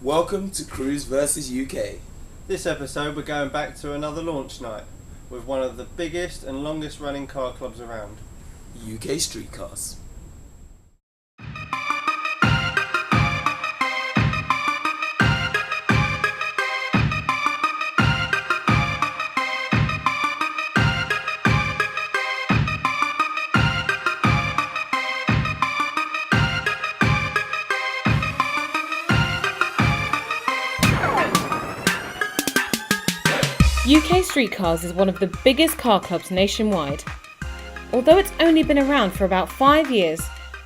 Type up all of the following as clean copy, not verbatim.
Welcome to CrewsVs UK. This episode we're going back to another launch night with one of the biggest and longest running car clubs around. UK Streetcars. UK Streetcars is one of the biggest car clubs nationwide. Although it's only been around for about 5 years,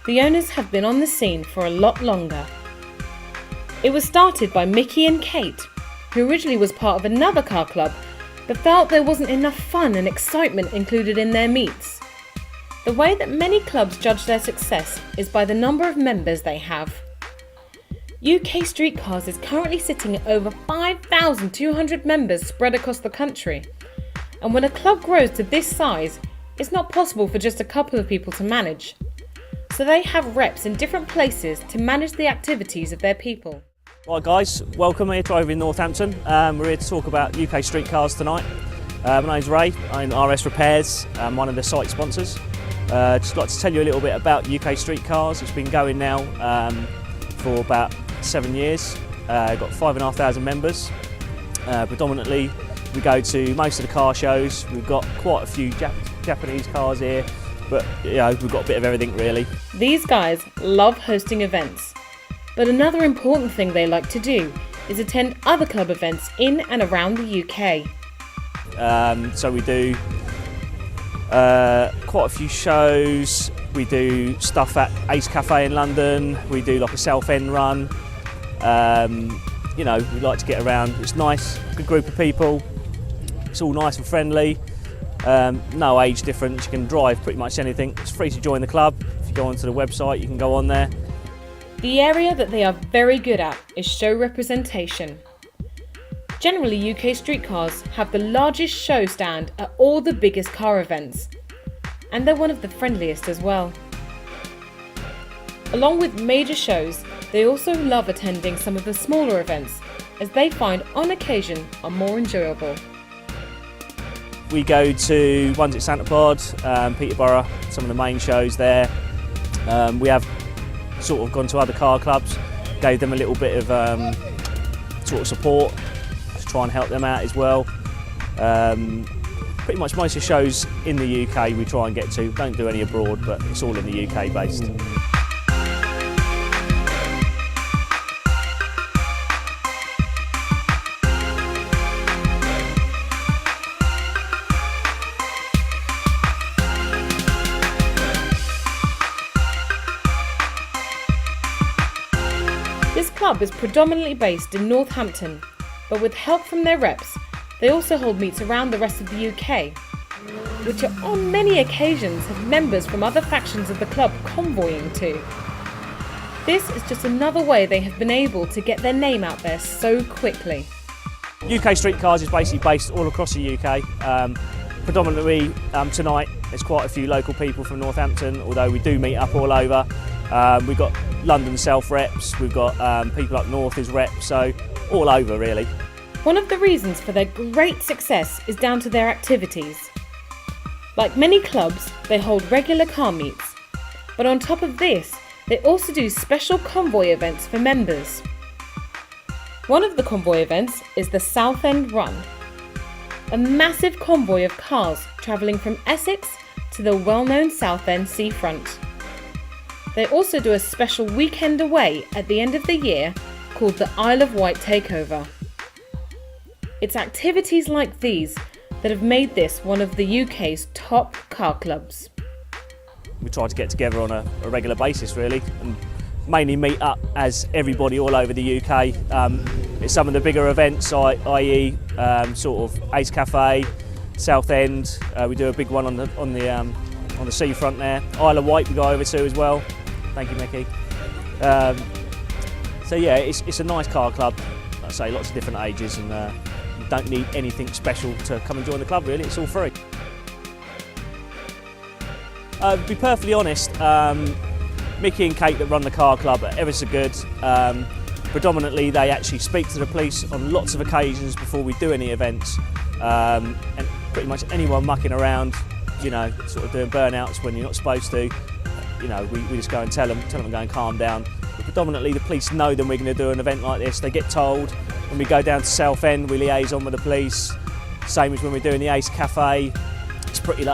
the owners have been on the scene for a lot longer. It was started by Mickey and Kate, who originally was part of another car club, but felt there wasn't enough fun and excitement included in their meets. The way that many clubs judge their success is by the number of members they have. UK Streetcars is currently sitting at over 5,200 members spread across the country. And when a club grows to this size, it's not possible for just a couple of people to manage. So they have reps in different places to manage the activities of their people. Right guys, welcome here to over in Northampton. We're here to talk about UK Streetcars tonight. My name's Ray, I'm RS Repairs, I'm one of the site sponsors. Just like to tell you a little bit about UK Streetcars. It's been going now for about 7 years. Got 5,500 members. Predominantly we go to most of the car shows. We've got quite a few Japanese cars here, but you know, we've got a bit of everything really. These guys love hosting events, but another important thing they like to do is attend other club events in and around the UK. So we do quite a few shows. We do stuff at Ace Cafe in London. We do like a Southend run. You know, we like to get around. It's nice, good group of people. It's all nice and friendly. No age difference. You can drive pretty much anything. It's free to join the club. If you go onto the website, you can go on there. The area that they are very good at is show representation. Generally, UK Streetcars have the largest show stand at all the biggest car events, and they're one of the friendliest as well. Along with major shows, they also love attending some of the smaller events, as they find on occasion are more enjoyable. We go to ones at Santa Pod, Peterborough, some of the main shows there. We have sort of gone to other car clubs, gave them a little bit of sort of support to try and help them out as well. Pretty much most of the shows in the UK we try and get to. Don't do any abroad, but it's all in the UK based. This club is predominantly based in Northampton, but with help from their reps, they also hold meets around the rest of the UK, which are on many occasions have members from other factions of the club convoying to. This is just another way they have been able to get their name out there so quickly. UK Streetcars is basically based all across the UK. Predominantly tonight there's quite a few local people from Northampton, although we do meet up all over. We've got London South reps, we've got people up north as reps, so all over really. One of the reasons for their great success is down to their activities. Like many clubs, they hold regular car meets, but on top of this, they also do special convoy events for members. One of the convoy events is the Southend Run, a massive convoy of cars travelling from Essex to the well-known Southend seafront. They also do a special weekend away at the end of the year called the Isle of Wight Takeover. It's activities like these that have made this one of the UK's top car clubs. We try to get together on a regular basis really, and mainly meet up as everybody all over the UK. It's some of the bigger events, i.e. Sort of Ace Cafe, Southend. We do a big one on the seafront there. Isle of Wight we go over to as well. Thank you, Mickey. So yeah, it's a nice car club. Like I say, lots of different ages, and you don't need anything special to come and join the club really. It's all free. To be perfectly honest, Mickey and Kate that run the car club are ever so good. Predominantly they actually speak to the police on lots of occasions before we do any events, and pretty much anyone mucking around, you know, sort of doing burnouts when you're not supposed to, you know, we just go and tell them to go and calm down. But predominantly the police know that we're going to do an event like this. They get told. When we go down to Southend, we liaise on with the police. Same as when we're doing the Ace Cafe. It's pretty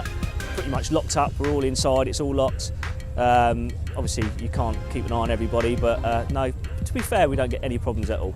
much locked up. We're all inside. It's all locked. Obviously, you can't keep an eye on everybody, but no, to be fair, we don't get any problems at all.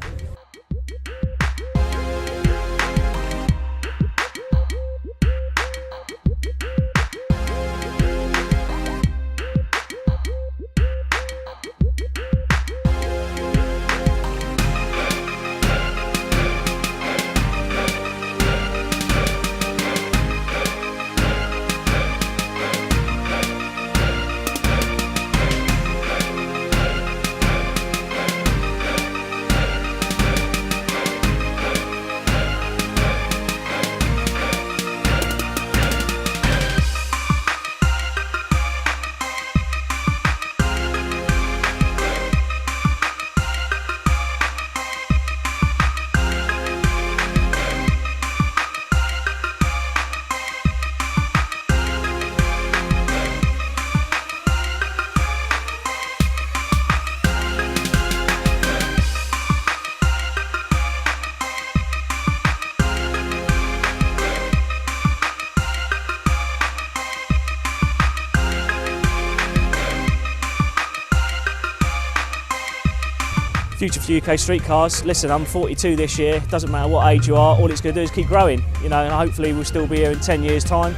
Future for UK street cars. Listen, I'm 42 this year. Doesn't matter what age you are. All it's going to do is keep growing. You know, and hopefully we'll still be here in 10 years' time.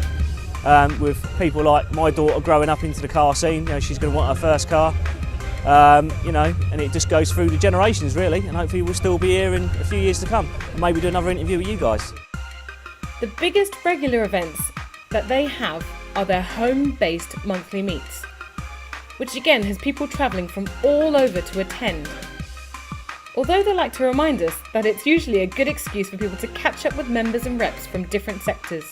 With people like my daughter growing up into the car scene, you know, she's going to want her first car. You know, and it just goes through the generations really. And hopefully we'll still be here in a few years to come. And maybe do another interview with you guys. The biggest regular events that they have are their home-based monthly meets, which again has people travelling from all over to attend. Although they like to remind us that it's usually a good excuse for people to catch up with members and reps from different sectors.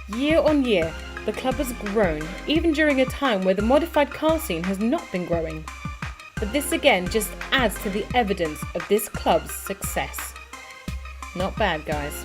Year on year, the club has grown, even during a time where the modified car scene has not been growing. But this again just adds to the evidence of this club's success. Not bad, guys.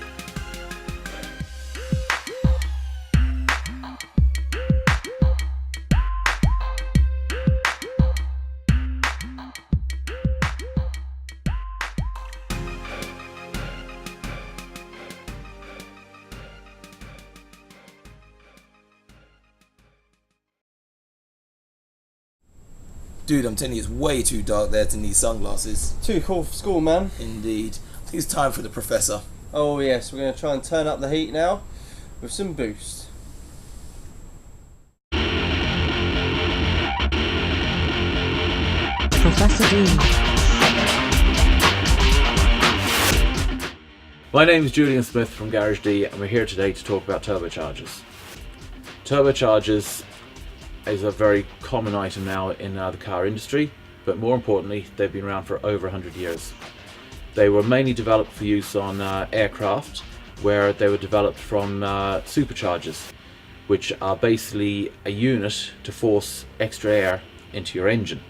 Dude, I'm telling you, it's way too dark there to need sunglasses. Too cool for school, man. Indeed. I think it's time for the professor. Oh yes, we're going to try and turn up the heat now with some boost. Professor D. My name is Julian Smith from Garage D, and we're here today to talk about turbochargers. Turbochargers is a very common item now in the car industry, but more importantly, they've been around for over 100 years. They were mainly developed for use on aircraft, where they were developed from superchargers, which are basically a unit to force extra air into your engine.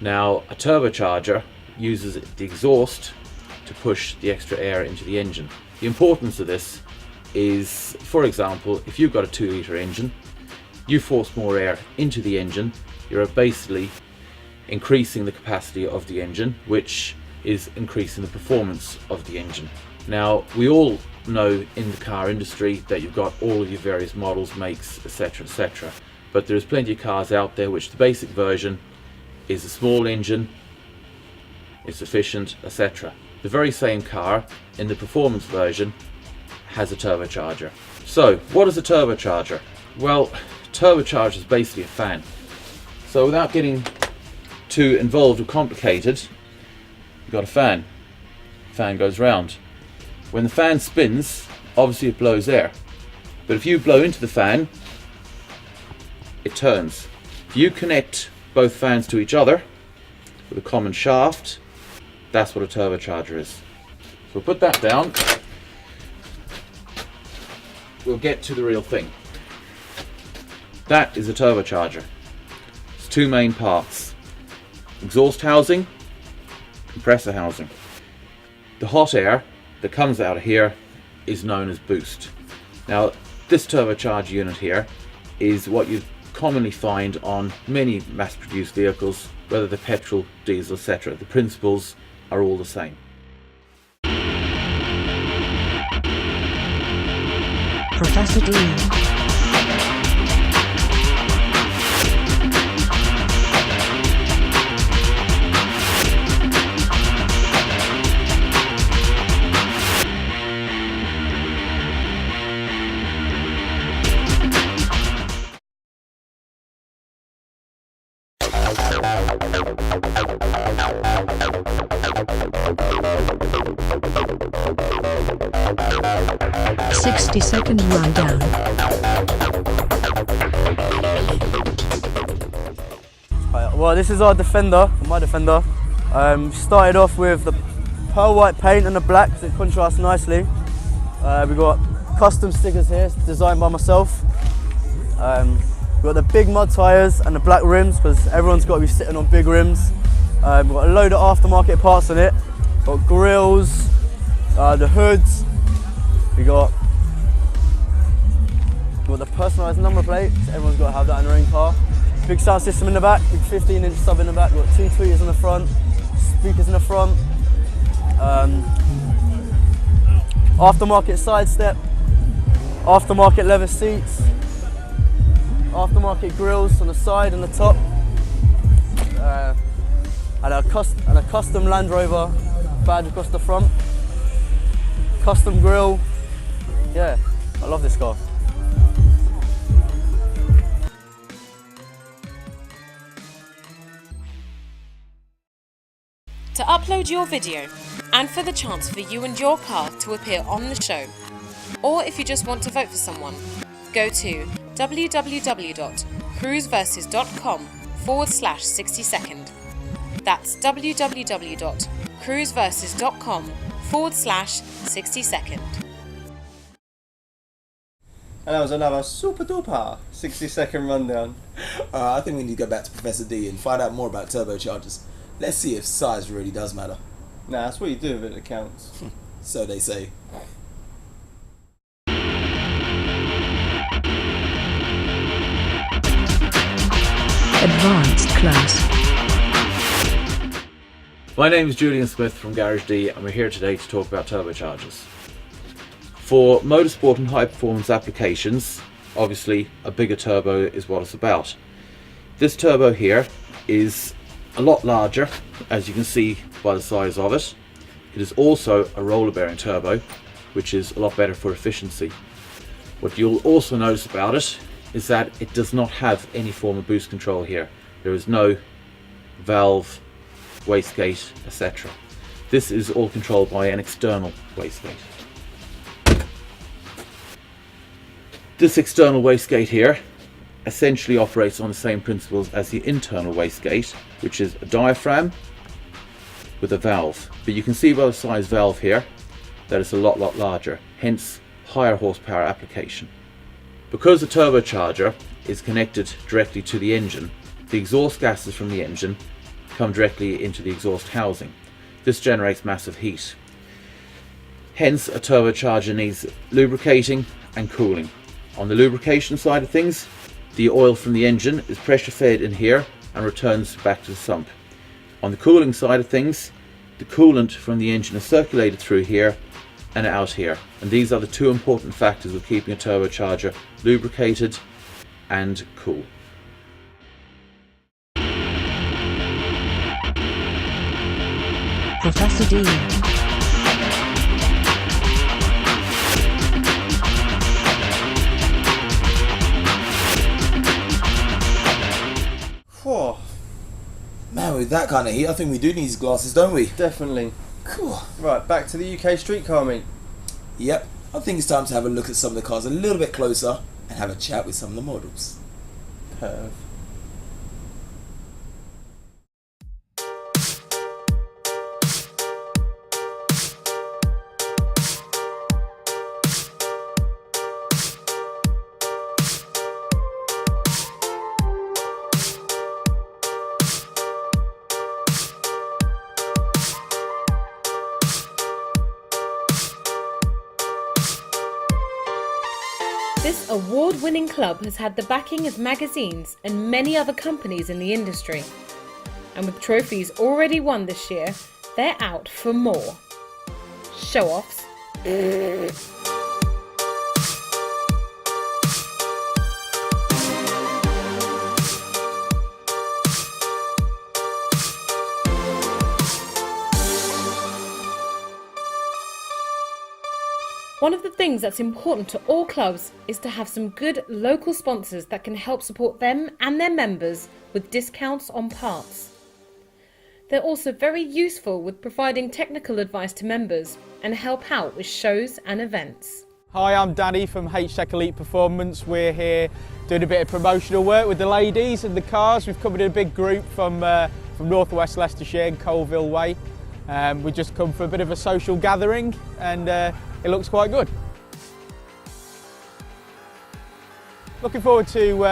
Now, a turbocharger uses the exhaust to push the extra air into the engine. The importance of this is, for example, if you've got a 2-litre engine, you force more air into the engine, you're basically increasing the capacity of the engine, which is increasing the performance of the engine. Now, we all know in the car industry that you've got all of your various models, makes, etc, etc, but there's plenty of cars out there which the basic version is a small engine, it's efficient, etc. The very same car in the performance version has a turbocharger. So, what is a turbocharger? Well, turbocharger is basically a fan. So without getting too involved or complicated, you've got a fan. Fan goes round. When the fan spins, obviously it blows air. But if you blow into the fan, it turns. If you connect both fans to each other with a common shaft, that's what a turbocharger is. So we'll put that down. We'll get to the real thing. That is a turbocharger. It's two main parts: exhaust housing, compressor housing. The hot air that comes out of here is known as boost. Now, this turbocharger unit here is what you commonly find on many mass-produced vehicles, whether they're petrol, diesel, etc. The principles are all the same. Professor D. 60-second rundown. Well, this is our Defender, my Defender. Started off with the pearl white paint and the black because it contrasts nicely. We've got custom stickers here, designed by myself. We've got the big mud tyres and the black rims because everyone's got to be sitting on big rims. We've got a load of aftermarket parts on it. Got grills, the hoods. We got the personalised number plate, so everyone's got to have that in their own car. Big sound system in the back, big 15-inch sub in the back. We've got 2 tweeters in the front, speakers in the front. Aftermarket side step, aftermarket leather seats, aftermarket grills on the side and the top, and a custom Land Rover badge across the front. Custom grille. Yeah, I love this car. To upload your video and for the chance for you and your car to appear on the show, or if you just want to vote for someone, go to www.crewsverses.com/60second. That's www.crewsverses.com/60second. And that was another super duper 60-second rundown. I think we need to go back to Professor D and find out more about turbochargers. Let's see if size really does matter. Nah, that's what you do with it that counts. So they say. Advanced class. My name is Julian Smith from Garage D, and we're here today to talk about turbochargers. For motorsport and high performance applications, obviously a bigger turbo is what it's about. This turbo here is a lot larger, as you can see by the size of it. It is also a roller bearing turbo, which is a lot better for efficiency. What you'll also notice about it is that it does not have any form of boost control here. There is no valve, wastegate, etc. This is all controlled by an external wastegate. This external wastegate here essentially operates on the same principles as the internal wastegate, which is a diaphragm with a valve. But you can see by the size valve here that it's a lot larger, hence higher horsepower application. Because the turbocharger is connected directly to the engine, the exhaust gases from the engine come directly into the exhaust housing. This generates massive heat. Hence, a turbocharger needs lubricating and cooling. On the lubrication side of things, the oil from the engine is pressure fed in here and returns back to the sump. On the cooling side of things, the coolant from the engine is circulated through here and out here. And these are the two important factors of keeping a turbocharger lubricated and cool. Professor D. with that kind of heat, I think we do need these glasses, don't we? Definitely. Cool. Right, back to the UK street car meet. Yep, I think it's time to have a look at some of the cars a little bit closer and have a chat with some of the models. Perv. This award-winning club has had the backing of magazines and many other companies in the industry. And with trophies already won this year, they're out for more. Show-offs. One of the things that's important to all clubs is to have some good local sponsors that can help support them and their members with discounts on parts. They're also very useful with providing technical advice to members and help out with shows and events. Hi, I'm Danny from H-Tech Elite Performance. We're here doing a bit of promotional work with the ladies and the cars. We've come in a big group from North West Leicestershire and Colville Way. We just come for a bit of a social gathering and it looks quite good. Looking forward to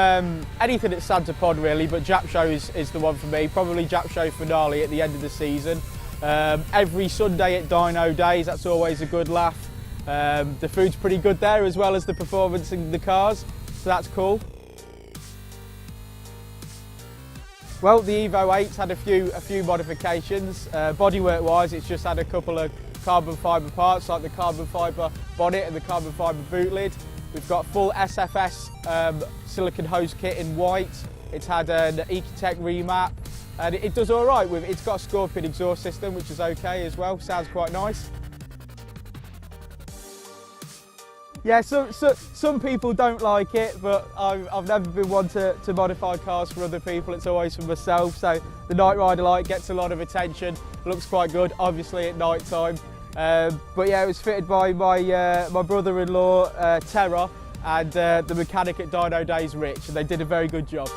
anything at Santa Pod really, but Jap Show is the one for me. Probably Jap Show finale at the end of the season. Every Sunday at Dino Days, that's always a good laugh. The food's pretty good there as well as the performance in the cars, so that's cool. Well, the Evo 8's had a few modifications. Bodywork wise, it's just had a couple of carbon fibre parts like the carbon fibre bonnet and the carbon fibre boot lid. We've got full SFS silicon hose kit in white. It's had an Ecotech remap and it does all right. It's got a Scorpion exhaust system which is okay as well, sounds quite nice. Yeah, some people don't like it, but I've never been one to modify cars for other people. It's always for myself. So the Night Rider light gets a lot of attention. Looks quite good, obviously at night time. But yeah, it was fitted by my brother-in-law, Terra, and the mechanic at Dino Days, Rich, and they did a very good job.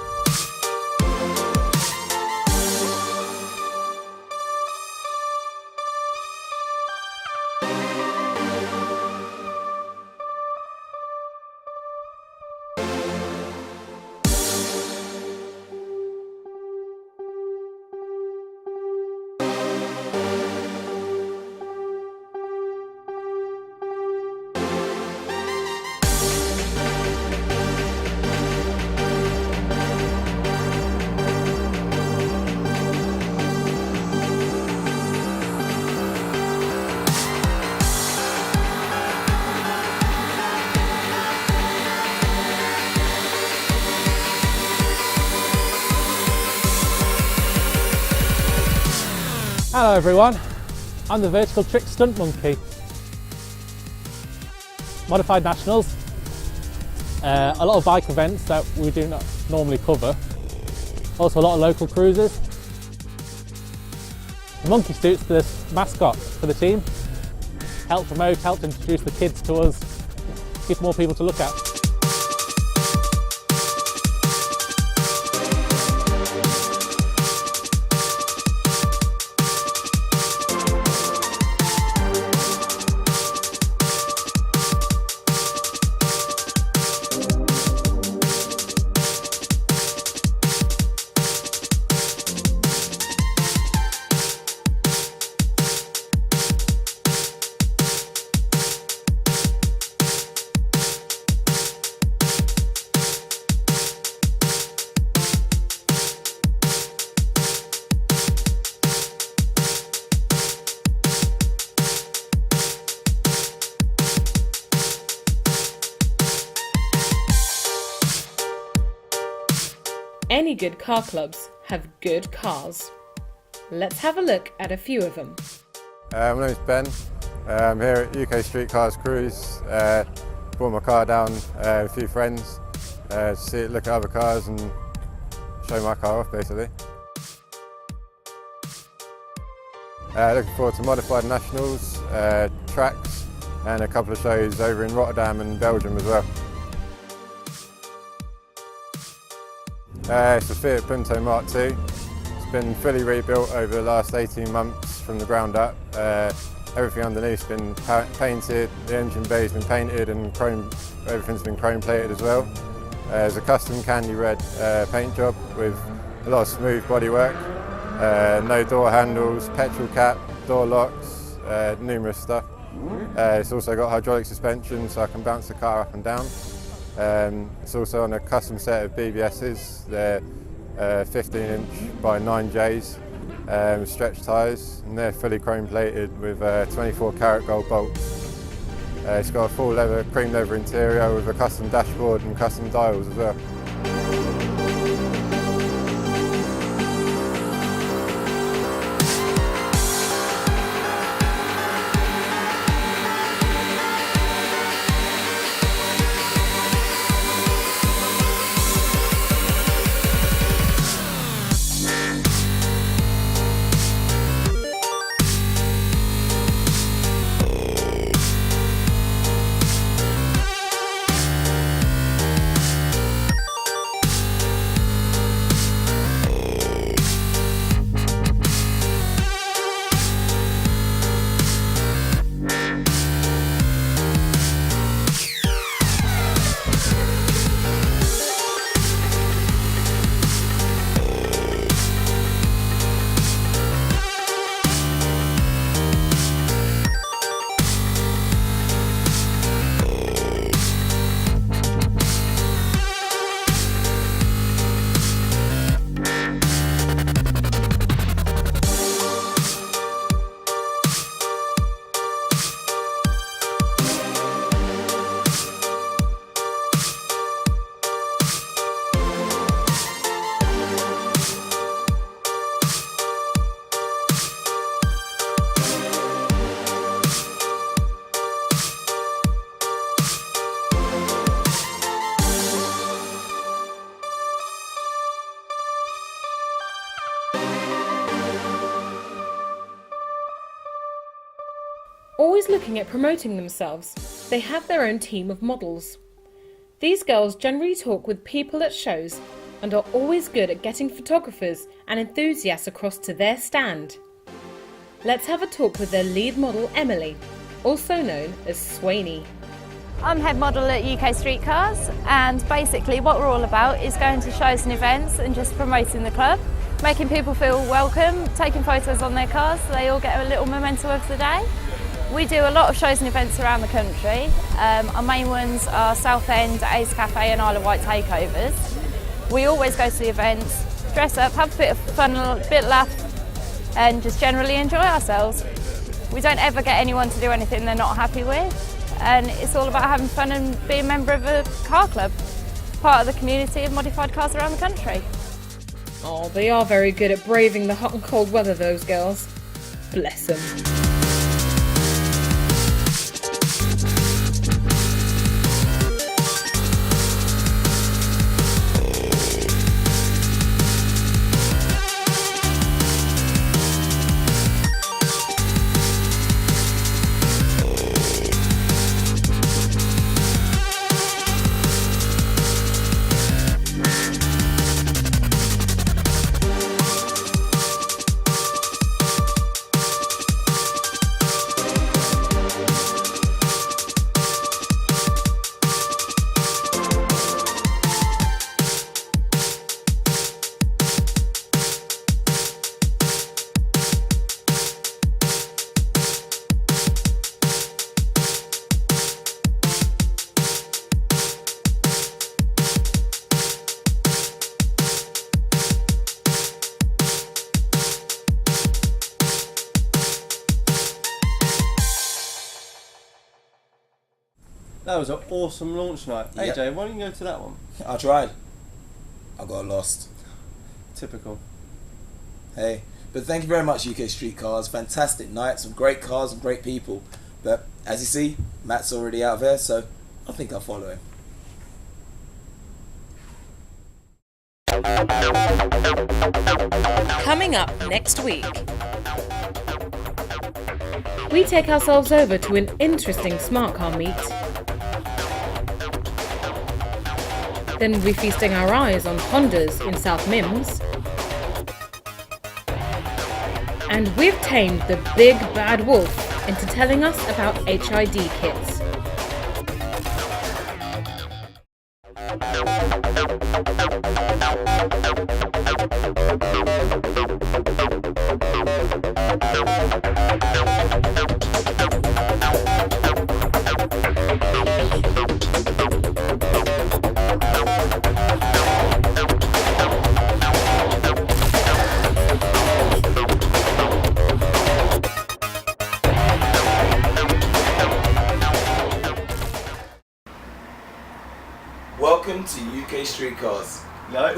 Hello everyone, I'm the Vertical Trick Stunt Monkey. Modified Nationals, a lot of bike events that we do not normally cover, also a lot of local cruises. The monkey suit's the mascot for the team, help promote, help introduce the kids to us, give more people to look at. Any good car clubs have good cars. Let's have a look at a few of them. My name's Ben. I'm here at UK Street Cars Cruise. Brought my car down with a few friends to see it, look at other cars and show my car off basically. Looking forward to modified nationals, tracks, and a couple of shows over in Rotterdam and Belgium as well. It's a Fiat Punto Mark II. It's been fully rebuilt over the last 18 months from the ground up. Everything underneath's been painted, the engine bay's been painted, and everything's been chrome plated as well. There's a custom candy red paint job with a lot of smooth bodywork, no door handles, petrol cap, door locks, numerous stuff. It's also got hydraulic suspension so I can bounce the car up and down. It's also on a custom set of BBSs. They're 15-inch by 9Js, stretch tyres, and they're fully chrome plated with 24 karat gold bolts. It's got a full cream leather interior with a custom dashboard and custom dials as well. Always looking at promoting themselves, they have their own team of models. These girls generally talk with people at shows and are always good at getting photographers and enthusiasts across to their stand. Let's have a talk with their lead model, Emily, also known as Swaney. I'm head model at UK Street Cars, and basically what we're all about is going to shows and events and just promoting the club, making people feel welcome, taking photos on their cars so they all get a little memento of the day. We do a lot of shows and events around the country. Our main ones are Southend, Ace Cafe and Isle of Wight takeovers. We always go to the events, dress up, have a bit of fun, a bit laugh and just generally enjoy ourselves. We don't ever get anyone to do anything they're not happy with, and it's all about having fun and being a member of a car club, part of the community of modified cars around the country. Oh, they are very good at braving the hot and cold weather, those girls. Bless them. That was an awesome launch night. Yep. AJ, why don't you go to that one? I tried. I got lost. Typical. Hey, but thank you very much, UK Street Cars. Fantastic night, some great cars and great people. But as you see, Matt's already out there, so I think I'll follow him. Coming up next week. we take ourselves over to an interesting smart car meet. Then we'll be feasting our eyes on Hondas in South Mims. And we've tamed the big bad wolf into telling us about HID kits. Welcome to UK Street Cars. No.